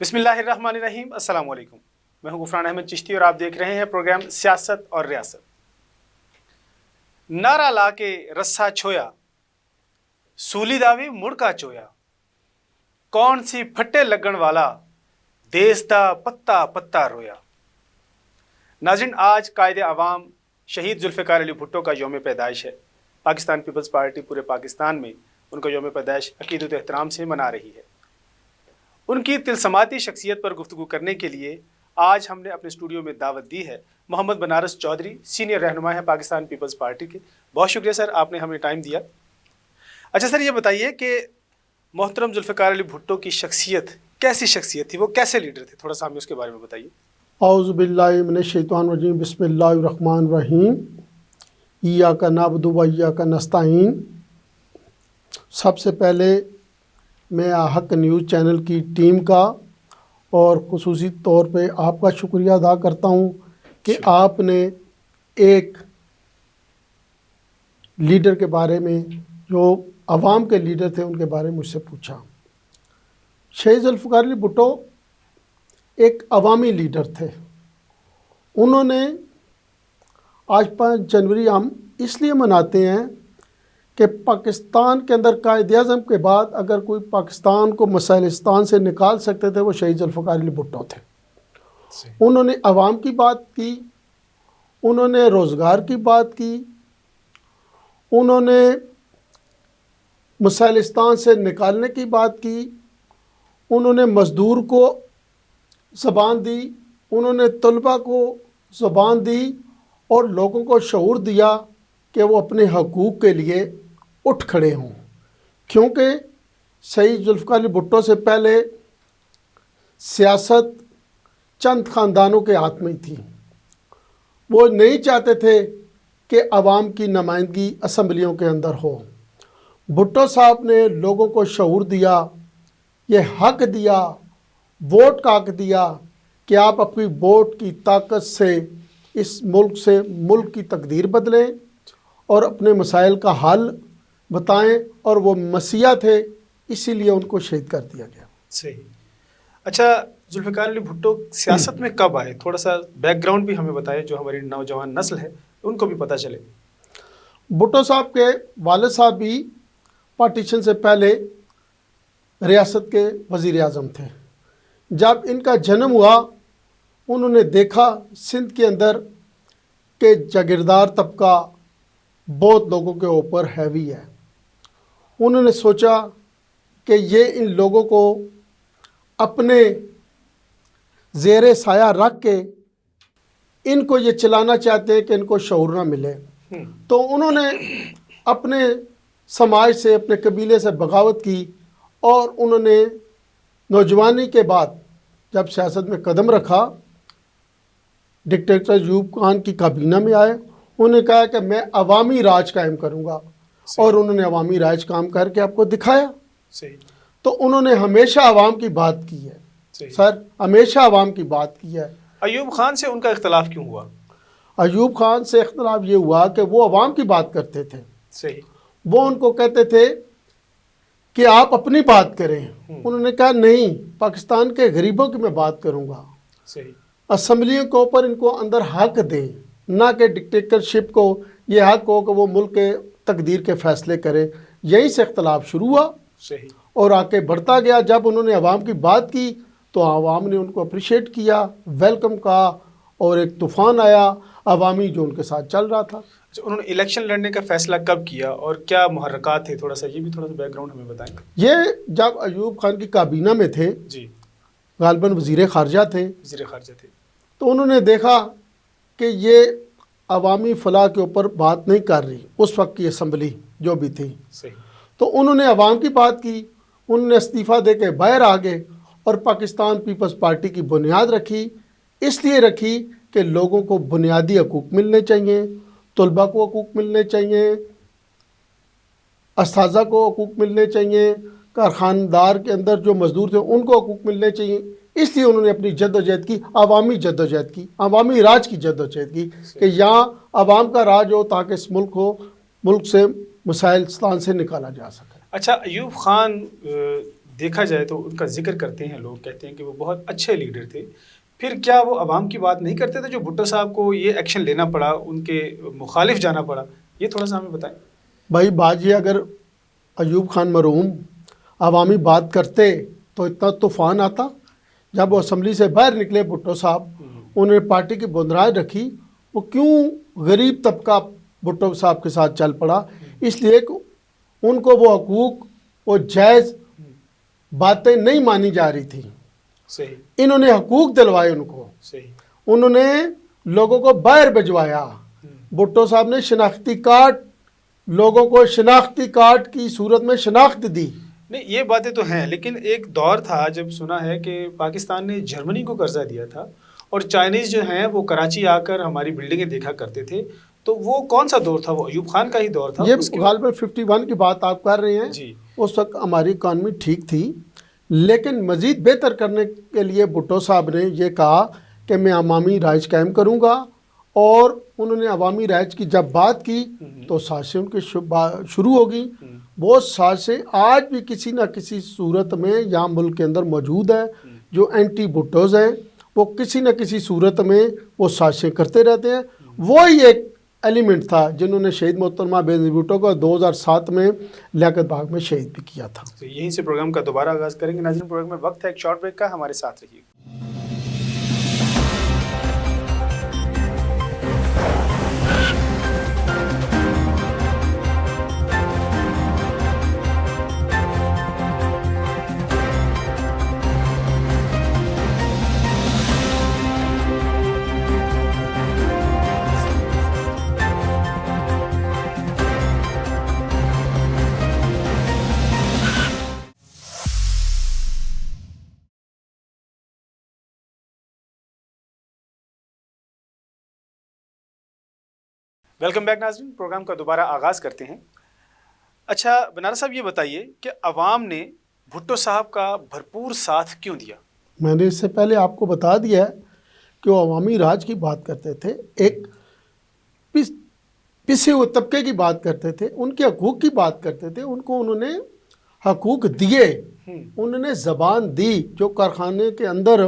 بسم اللہ الرحمن الرحیم۔ السلام علیکم، میں ہوں غفران احمد چشتی اور آپ دیکھ رہے ہیں پروگرام سیاست اور ریاست۔ نعرہ لا کے رسا چھویا، سولی داوی مڑ کا چویا، کون سی پھٹے لگن والا، دیس دا پتا پتا رویا۔ ناظرین، آج قائد عوام شہید ذوالفقار علی بھٹو کا یوم پیدائش ہے۔ پاکستان پیپلز پارٹی پورے پاکستان میں ان کا یوم پیدائش عقیدت و احترام سے منا رہی ہے۔ ان کی تلسماتی شخصیت پر گفتگو کرنے کے لیے آج ہم نے اپنے اسٹوڈیو میں دعوت دی ہے محمد بنارس چودھری، سینئر رہنما ہے پاکستان پیپلز پارٹی کے۔ بہت شکریہ سر، آپ نے ہمیں ٹائم دیا۔ اچھا سر، یہ بتائیے کہ محترم ذوالفقار علی بھٹو کی شخصیت کیسی شخصیت تھی، وہ کیسے لیڈر تھے، تھوڑا سا ہمیں اس کے بارے میں بتائیے۔ اعوذ باللہ من الشیطان الرجیم، بسم اللہ الرحمن الرحیم، ایاک نعبد و ایاک نستعین۔ سب سے پہلے میں حق نیوز چینل کی ٹیم کا اور خصوصی طور پہ آپ کا شکریہ ادا کرتا ہوں کہ آپ نے ایک لیڈر کے بارے میں، جو عوام کے لیڈر تھے، ان کے بارے میں مجھ سے پوچھا۔ شہید ذوالفقار علی بھٹو ایک عوامی لیڈر تھے۔ انہوں نے آج 5 جنوری ہم اس لیے مناتے ہیں کہ پاکستان کے اندر قائد اعظم کے بعد اگر کوئی پاکستان کو مسائلستان سے نکال سکتے تھے وہ شہید ذوالفقار علی بھٹو تھے۔ انہوں نے عوام کی بات کی، انہوں نے روزگار کی بات کی، انہوں نے مسائلستان سے نکالنے کی بات کی، انہوں نے مزدور کو زبان دی، انہوں نے طلباء کو زبان دی اور لوگوں کو شعور دیا کہ وہ اپنے حقوق کے لیے اٹھ کھڑے ہوں، کیونکہ شہید ذوالفقار علی بھٹو سے پہلے سیاست چند خاندانوں کے ہاتھ میں تھی۔ وہ نہیں چاہتے تھے کہ عوام کی نمائندگی اسمبلیوں کے اندر ہو۔ بھٹو صاحب نے لوگوں کو شعور دیا، یہ حق دیا، ووٹ کا حق دیا کہ آپ اپنی ووٹ کی طاقت سے اس ملک کی تقدیر بدلیں اور اپنے مسائل کا حل بتائیں، اور وہ مسیحا تھے، اسی لیے ان کو شہید کر دیا گیا۔ صحیح۔ اچھا، ذوالفقار علی بھٹو سیاست میں کب آئے؟ تھوڑا سا بیک گراؤنڈ بھی ہمیں بتائے، جو ہماری نوجوان نسل ہے ان کو بھی پتہ چلے۔ بھٹو صاحب کے والد صاحب بھی پارٹیشن سے پہلے ریاست کے وزیر اعظم تھے۔ جب ان کا جنم ہوا انہوں نے دیکھا سندھ کے اندر کہ جاگیردار طبقہ بہت لوگوں کے اوپر ہیوی ہے۔ انہوں نے سوچا کہ یہ ان لوگوں کو اپنے زیر سایہ رکھ کے ان کو یہ چلانا چاہتے ہیں کہ ان کو شعور نہ ملے، تو انہوں نے اپنے سماج سے، اپنے قبیلے سے بغاوت کی، اور انہوں نے نوجوانی کے بعد جب سیاست میں قدم رکھا، ڈکٹیٹر ایوب خان کی کابینہ میں آئے، انہوں نے کہا کہ میں عوامی راج قائم کروں گا، اور انہوں نے عوامی راج کام کر کے آپ کو دکھایا۔ تو انہوں نے ہمیشہ عوام کی بات کی ہے سر، ہمیشہ عوام کی بات کی ہے۔ ایوب خان سے ان کا اختلاف کیوں ہوا؟ ایوب خان سے اختلاف یہ ہوا کہ وہ عوام کی بات کرتے تھے۔ صحیح۔ وہ ان کو کہتے تھے کہ آپ اپنی بات کریں، انہوں نے کہا نہیں، پاکستان کے غریبوں کی میں بات کروں گا۔ صحیح۔ اسمبلیوں کے اوپر ان کو اندر حق دیں، نہ کہ ڈکٹیٹرشپ کو یہ حق ہو کہ وہ ملک کے تقدیر کے فیصلے کرے۔ یہیں سے اختلاف شروع ہوا، صحیح، اور آگے بڑھتا گیا۔ جب انہوں نے عوام کی بات کی تو عوام نے ان کو اپریشیٹ کیا، ویلکم کہا، اور ایک طوفان آیا عوامی جو ان کے ساتھ چل رہا تھا۔ اچھا، انہوں نے الیکشن لڑنے کا فیصلہ کب کیا اور کیا محرکات تھے؟ تھوڑا سا بیک گراؤنڈ ہمیں بتائیں۔ یہ جب ایوب خان کی کابینہ میں تھے، جی، غالباً وزیر خارجہ تھے، وزیر خارجہ تھے، تو انہوں نے دیکھا کہ یہ عوامی فلاح کے اوپر بات نہیں کر رہی، اس وقت کی اسمبلی جو بھی تھی۔ صحیح۔ تو انہوں نے عوام کی بات کی، انہوں نے استعفیٰ دے کے باہر آ گئے اور پاکستان پیپلز پارٹی کی بنیاد رکھی۔ اس لیے رکھی کہ لوگوں کو بنیادی حقوق ملنے چاہیے، طلباء کو حقوق ملنے چاہیے، اساتذہ کو حقوق ملنے چاہیے، کارخاندار کے اندر جو مزدور تھے ان کو حقوق ملنے چاہیے۔ اس لیے انہوں نے اپنی جدوجہد کی، عوامی جدوجہد کی، عوامی راج کی جدوجہد کی کہ یہاں عوام کا راج ہو تاکہ اس ملک سے مسائل سے نکالا جا سکے۔ اچھا، ایوب خان دیکھا جائے تو ان کا ذکر کرتے ہیں لوگ، کہتے ہیں کہ وہ بہت اچھے لیڈر تھے، پھر کیا وہ عوام کی بات نہیں کرتے تھے جو بھٹو صاحب کو یہ ایکشن لینا پڑا، ان کے مخالف جانا پڑا؟ یہ تھوڑا سا ہمیں بتائیں۔ بھائی بات یہ، اگر ایوب خان مرحوم عوامی بات کرتے تو اتنا طوفان آتا؟ جب وہ اسمبلی سے باہر نکلے بھٹو صاحب، انہوں نے پارٹی کی بندراج رکھی، وہ کیوں غریب طبقہ بھٹو صاحب کے ساتھ چل پڑا؟ اس لیے کہ ان کو وہ حقوق، وہ جائز باتیں نہیں مانی جا رہی تھی، صحیح، انہوں نے حقوق دلوائے ان کو، صحیح، انہوں نے لوگوں کو باہر بھجوایا۔ بھٹو صاحب نے شناختی کارڈ، لوگوں کو شناختی کارڈ کی صورت میں شناخت دی۔ نہیں یہ باتیں تو ہیں، لیکن ایک دور تھا جب سنا ہے کہ پاکستان نے جرمنی کو قرضہ دیا تھا اور چائنیز جو ہیں وہ کراچی آ کر ہماری بلڈنگیں دیکھا کرتے تھے، تو وہ کون سا دور تھا؟ وہ ایوب خان کا ہی دور تھا؟ یہ غالباً 51 کی بات آپ کر رہے ہیں۔ جی، اس وقت ہماری اکانومی ٹھیک تھی، لیکن مزید بہتر کرنے کے لیے بھٹو صاحب نے یہ کہا کہ میں عوامی رائج قائم کروں گا، اور انہوں نے عوامی رائج کی جب بات کی تو سازشیں ان کی شروع ہو گئی۔ بہت سازشیں آج بھی کسی نہ کسی صورت میں یہاں ملک کے اندر موجود ہیں، جو اینٹی بھٹوز ہیں وہ کسی نہ کسی صورت میں وہ سازشیں کرتے رہتے ہیں۔ وہی ایک ایلیمنٹ تھا جنہوں نے شہید محترمہ بے نظیر بھٹو کو 2007 میں لیاقت باغ میں شہید بھی کیا تھا۔ تو یہیں سے پروگرام کا دوبارہ آغاز کریں گے۔ ناظرین، پروگرام میں وقت ہے ایک شارٹ بریک کا، ہمارے ساتھ رہیے۔ ویلکم بیک ناظرین، پروگرام کا دوبارہ آغاز کرتے ہیں۔ اچھا بنارس صاحب، یہ بتائیے کہ عوام نے بھٹو صاحب کا بھرپور ساتھ کیوں دیا؟ میں نے اس سے پہلے آپ کو بتا دیا ہے کہ وہ عوامی راج کی بات کرتے تھے، ایک پسے ہوئے طبقے کی بات کرتے تھے، ان کے حقوق کی بات کرتے تھے، ان کو انہوں نے حقوق دیے، انہوں نے زبان دی۔ جو کارخانے کے اندر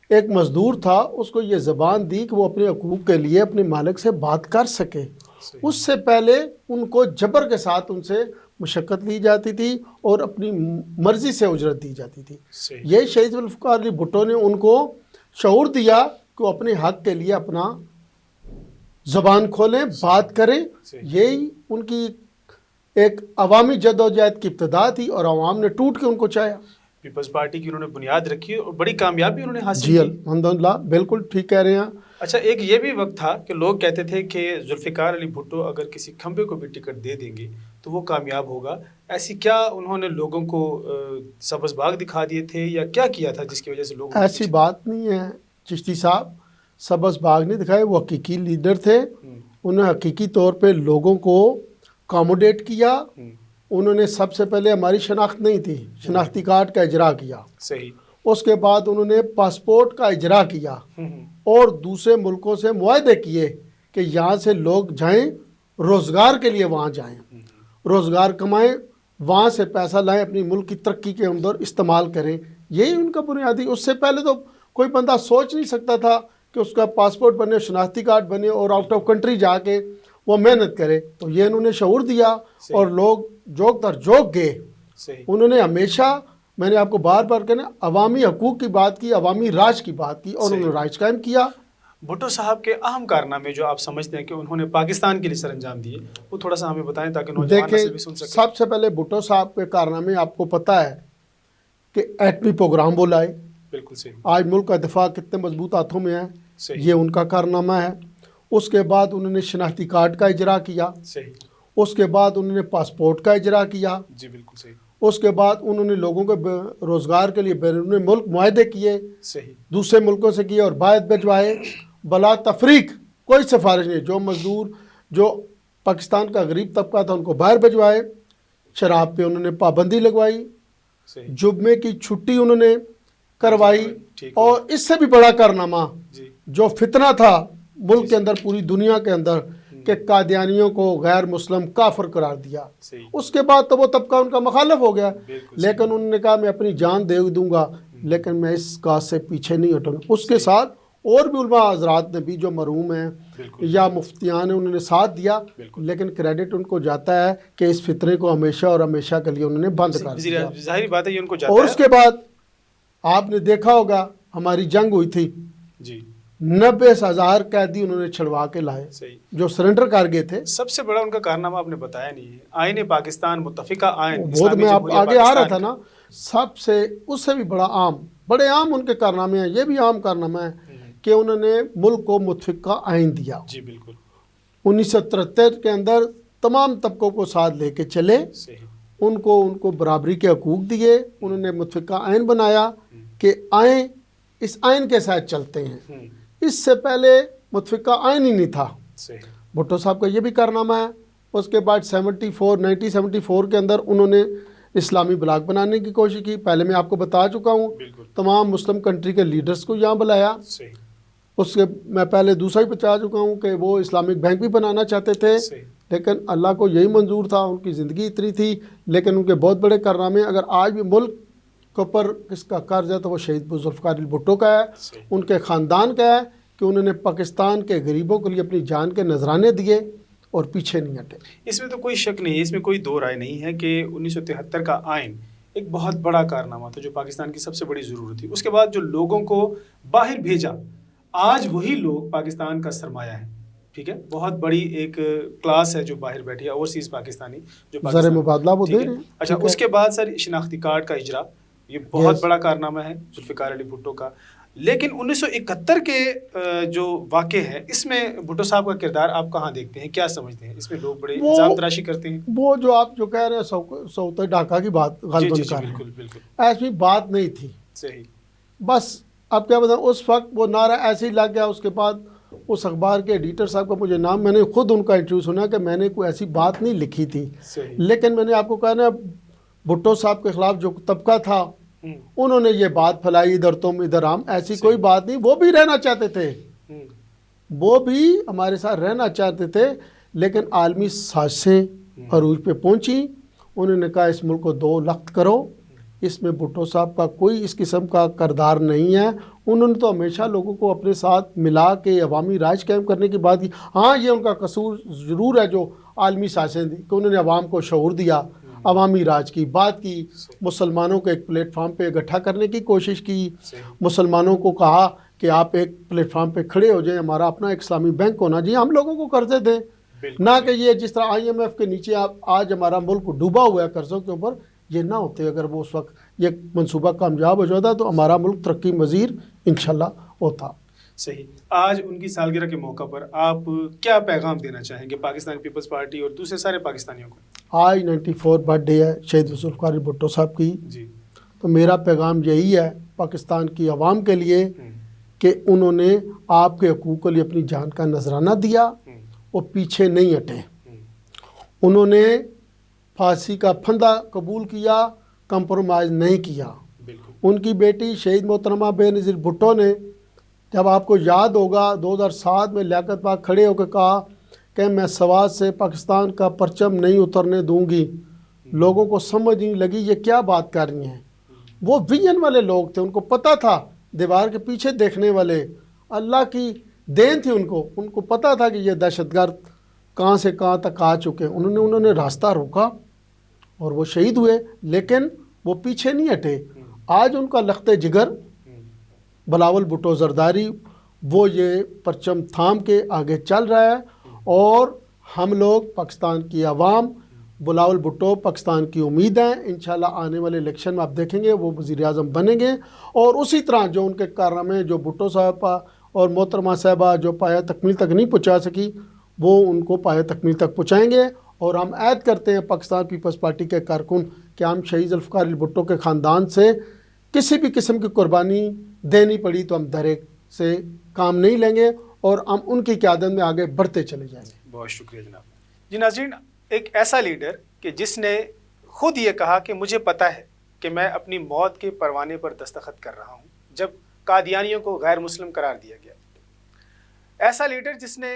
ایک مزدور تھا، اس کو یہ زبان دی کہ وہ اپنے حقوق کے لیے اپنے مالک سے بات کر سکے۔ اس سے پہلے ان کو جبر کے ساتھ ان سے مشقت لی جاتی تھی اور اپنی مرضی سے اجرت دی جاتی تھی۔ یہ شہید ذوالفقار علی بھٹو نے ان کو شعور دیا کہ وہ اپنے حق کے لیے اپنا زبان کھولیں، بات کریں۔ یہی ان کی ایک عوامی جدوجہد کی ابتدا تھی، اور عوام نے ٹوٹ کے ان کو چاہا۔ پیپلز پارٹی کی انہوں نے بنیاد رکھی اور بڑی کامیابی انہوں نے حاصل جی کی۔ الحمدللہ، بالکل ٹھیک کہہ رہے ہیں۔ اچھا، ایک یہ بھی وقت تھا کہ لوگ کہتے تھے کہ ذوالفقار علی بھٹو اگر کسی کھمبے کو بھی ٹکٹ دے دیں گے تو وہ کامیاب ہوگا۔ ایسی کیا انہوں نے لوگوں کو سبز باغ دکھا دیے تھے یا کیا کیا تھا جس کی وجہ سے لوگ؟ ایسی بات نہیں ہے چشتی صاحب، سبز باغ نہیں دکھائے، وہ حقیقی لیڈر تھے۔ انہوں نے حقیقی طور پہ لوگوں کو اکاموڈیٹ کیا۔ انہوں نے سب سے پہلے ہماری شناخت نہیں تھی، شناختی کارڈ کا اجرا کیا۔ صحیح۔ اس کے بعد انہوں نے پاسپورٹ کا اجرا کیا اور دوسرے ملکوں سے معاہدے کیے کہ یہاں سے لوگ جائیں، روزگار کے لیے وہاں جائیں، روزگار کمائیں، وہاں سے پیسہ لائیں، اپنی ملک کی ترقی کے اندر استعمال کریں۔ یہی ان کا بنیادی، اس سے پہلے تو کوئی بندہ سوچ نہیں سکتا تھا کہ اس کا پاسپورٹ بنے، شناختی کارڈ بنے اور آؤٹ آف کنٹری جا کے وہ محنت کرے۔ تو یہ انہوں نے شعور دیا اور لوگ جوک در جوک گئے۔ انہوں نے ہمیشہ، میں نے آپ کو بار بار کہنا، عوامی حقوق کی بات کی، عوامی راج کی بات کی، اور انہوں نے راج قائم کیا۔ بھٹو صاحب کے اہم کارنامے جو آپ سمجھتے ہیں کہ انہوں نے پاکستان کے لیے سر انجام دیے، وہ تھوڑا سا ہمیں بتائیں تاکہ نوجوان نسل بھی سن سکے۔ سب سے پہلے بھٹو صاحب کے کارنامے آپ کو پتہ ہے کہ ایٹمی پروگرام وہ لائے۔ بالکل صحیح۔ آج ملک کا دفاع کتنے مضبوط ہاتھوں میں ہے، یہ ان کا کارنامہ ہے۔ اس کے بعد انہوں نے شناختی کارڈ کا اجرا کیا۔ صحیح۔ اس کے بعد انہوں نے پاسپورٹ کا اجرا کیا۔ جی بالکل صحیح۔ اس کے بعد انہوں نے لوگوں کے روزگار کے لیے بیرون ملک معاہدے کیے، صحیح، دوسرے دوسرے ملکوں سے کیے اور باعث بھجوائے بلا تفریق، کوئی سفارش نہیں۔ جو مزدور، جو پاکستان کا غریب طبقہ تھا، ان کو باہر بھجوائے۔ شراب پہ انہوں نے پابندی لگوائی، صحیح، جمعے کی چھٹی انہوں نے کروائی، ٹھیک، اور اس سے بھی بڑا کارنامہ جی جو فتنہ تھا ملک کے اندر، پوری دنیا کے اندر، کہ قادیانیوں کو غیر مسلم کافر قرار دیا. صحیح. اس کے بعد تو وہ طبقہ ان کا مخالف ہو گیا, بالکل لیکن انہوں نے کہا میں اپنی جان دے دوں گا لیکن میں اس کاج سے پیچھے نہیں ہٹوں گا. اس کے ساتھ اور بھی علماء حضرات نے بھی جو مرحوم ہیں بالکل یا مفتیان ہیں انہوں نے ساتھ دیا, بالکل. لیکن کریڈٹ ان کو جاتا ہے کہ اس فتنے کو ہمیشہ اور ہمیشہ کے لیے انہوں نے بند کر دیا. ظاہری بات ہے یہ ان کو جاتا اور ہے. اس کے بعد آپ نے دیکھا ہوگا ہماری جنگ ہوئی تھی, جی 90,000 قیدی انہوں نے چھڑوا کے لائے صحیح. جو سرنڈر کر گئے تھے. سب سے بڑا ان کا کارنامہ آپ نے بتایا نہیں ہے, آئین پاکستان, متفقہ آئین, وہ تو اسلامی میں جمہوریہ آگے آ رہا پاکستان تھا نا, سب سے اس سے بھی بڑے عام ان کے کارنامے ہیں. یہ بھی عام کارنامہ ہے کہ انہوں نے ملک کو متفقہ آئین دیا. جی بالکل 1973 کے اندر تمام طبقوں کو ساتھ لے کے چلے, صحیح. ان کو برابری کے حقوق دیے. انہوں نے متفقہ آئین بنایا کہ آئیں اس آئین کے ساتھ چلتے ہیں. اس سے پہلے متفقہ آئین ہی نہیں تھا. صحیح. بھٹو صاحب کا یہ بھی کارنامہ ہے. اس کے بعد 1974 کے اندر انہوں نے اسلامی بلاک بنانے کی کوشش کی. پہلے میں آپ کو بتا چکا ہوں, بالکل تمام مسلم کنٹری کے لیڈرز کو یہاں بلایا. صحیح. اس کے میں پہلے دوسرا ہی بتا چکا ہوں کہ وہ اسلامک بینک بھی بنانا چاہتے تھے, صحیح. لیکن اللہ کو یہی منظور تھا. ان کی زندگی اتنی تھی, لیکن ان کے بہت بڑے کارنامے. اگر آج بھی ملک کے اوپر کس کا قرض ہے تو وہ شہید ذوالفقار علی بھٹو کا ہے, صحیح. ان کے خاندان کا ہے کہ انہوں نے پاکستان کے غریبوں کے لیے اپنی جان کے نذرانے دیے اور پیچھے نہیں ہٹے. اس میں تو کوئی شک نہیں ہے, اس میں کوئی دو رائے نہیں ہے کہ 1973 کا آئین ایک بہت بڑا کارنامہ تھا جو پاکستان کی سب سے بڑی ضرورت تھی. اس کے بعد جو لوگوں کو باہر بھیجا, آج وہی لوگ پاکستان کا سرمایہ ہیں. ٹھیک ہے, بہت بڑی ایک کلاس ہے جو باہر بیٹھی ہے, اوورسیز پاکستانی جو زر پاکستان. مبادلہ وہ ٹھیک دے ہے. رہے ہیں. اچھا, اس کے بعد سر شناختی کارڈ کا اجرا, یہ بہت بڑا کارنامہ ہے ذوالفقار علی بھٹو کا. لیکن 1971 کے جو واقع ہے اس میں بھٹو صاحب کا کردار آپ کہاں دیکھتے ہیں, کیا سمجھتے ہیں؟ اس میں لوگ بڑے الزام تراشی کرتے ہیں. وہ جو آپ جو کہہ رہے ہیں سوتے ڈھاکہ کی بات غالباً کر رہے ہیں, بالکل بالکل ایسی بات نہیں تھی. صحیح. بس آپ کیا بتائیں, اس وقت وہ نعرہ ایسے ہی لگ گیا. اس کے بعد اس اخبار کے ایڈیٹر صاحب کا مجھے نام, میں نے خود ان کا انٹرویو سنا کہ میں نے کوئی ایسی بات نہیں لکھی تھی. صحیح. لیکن میں نے آپ کو کہا نا, بھٹو صاحب کے خلاف جو طبقہ تھا انہوں نے یہ بات پھیلائی, ادھر تم ادھر ہم, ایسی کوئی بات نہیں. وہ بھی رہنا چاہتے تھے, وہ بھی ہمارے ساتھ رہنا چاہتے تھے, لیکن عالمی سازشیں عروج پہ پہنچی. انہوں نے کہا اس ملک کو دو لخت کرو. اس میں بھٹو صاحب کا کوئی اس قسم کا کردار نہیں ہے. انہوں نے تو ہمیشہ لوگوں کو اپنے ساتھ ملا کے عوامی راج قائم کرنے کی بات کی. ہاں یہ ان کا قصور ضرور ہے جو عالمی سازشیں دی, کہ انہوں نے عوام کو شعور دیا, عوامی راج کی بات کی, مسلمانوں کو ایک پلیٹ فارم پہ اکٹھا کرنے کی کوشش کی, مسلمانوں کو کہا کہ آپ ایک پلیٹ فارم پہ کھڑے ہو جائیں, ہمارا اپنا ایک اسلامی بینک ہونا چاہیے, ہم لوگوں کو قرضے دیں, نہ کہ یہ جس طرح IMF کے نیچے آج ہمارا ملک ڈوبا ہوا ہے قرضوں کے اوپر. یہ نہ ہوتے, اگر وہ اس وقت یہ منصوبہ کامیاب ہو جاتا تو ہمارا ملک ترقی مزید انشاءاللہ ہوتا. صحیح. آج ان کی سالگرہ کے موقع پر آپ کیا پیغام دینا چاہیں گے پاکستان پیپلز پارٹی اور دوسرے سارے پاکستانیوں کو؟ آج 94 برتھ ڈے ہے شہید ذوالفقار علی بھٹو صاحب کی. جی. تو میرا پیغام یہی ہے پاکستان کی عوام کے لیے کہ انہوں نے آپ کے حقوق کے لیے اپنی جان کا نذرانہ دیا اور پیچھے نہیں ہٹے. انہوں نے پھانسی کا پھندہ قبول کیا, کمپرومائز نہیں کیا. بالکل. ان کی بیٹی شہید محترمہ بے نظیر بھٹو نے, جب آپ کو یاد ہوگا 2007 میں لیاقت پاک کھڑے ہو کے کہا کہ میں سوات سے پاکستان کا پرچم نہیں اترنے دوں گی, لوگوں کو سمجھ نہیں لگی یہ کیا بات کر رہی ہیں. وہ ویژن والے لوگ تھے, ان کو پتہ تھا, دیوار کے پیچھے دیکھنے والے, اللہ کی دین تھی ان کو پتہ تھا کہ یہ دہشت گرد کہاں سے کہاں تک آ چکے. انہوں نے راستہ روکا اور وہ شہید ہوئے, لیکن وہ پیچھے نہیں ہٹے. آج ان کا لخت جگر بلاول بھٹو زرداری, وہ یہ پرچم تھام کے آگے چل رہا ہے, اور ہم لوگ پاکستان کی عوام بلاول بھٹو پاکستان کی امید ہیں. انشاءاللہ آنے والے الیکشن میں آپ دیکھیں گے وہ وزیر اعظم بنیں گے, اور اسی طرح جو ان کے کارنامے جو بھٹو صاحب اور محترمہ صاحبہ جو پایہ تکمیل تک نہیں پہنچا سکی, وہ ان کو پایہ تکمیل تک پہنچائیں گے. اور ہم عہد کرتے ہیں پاکستان پیپلز پارٹی کے کارکن کہ ہم شہید ذوالفقار علی بھٹو کے خاندان سے کسی بھی قسم کی قربانی دینی پڑی تو ہم درے سے کام نہیں لیں گے, اور ہم ان کی قیادت میں آگے بڑھتے چلے جائیں گے. بہت شکریہ جناب. جی ناظرین, ایک ایسا لیڈر کہ جس نے خود یہ کہا کہ مجھے پتہ ہے کہ میں اپنی موت کے پروانے پر دستخط کر رہا ہوں جب قادیانیوں کو غیر مسلم قرار دیا گیا. ایسا لیڈر جس نے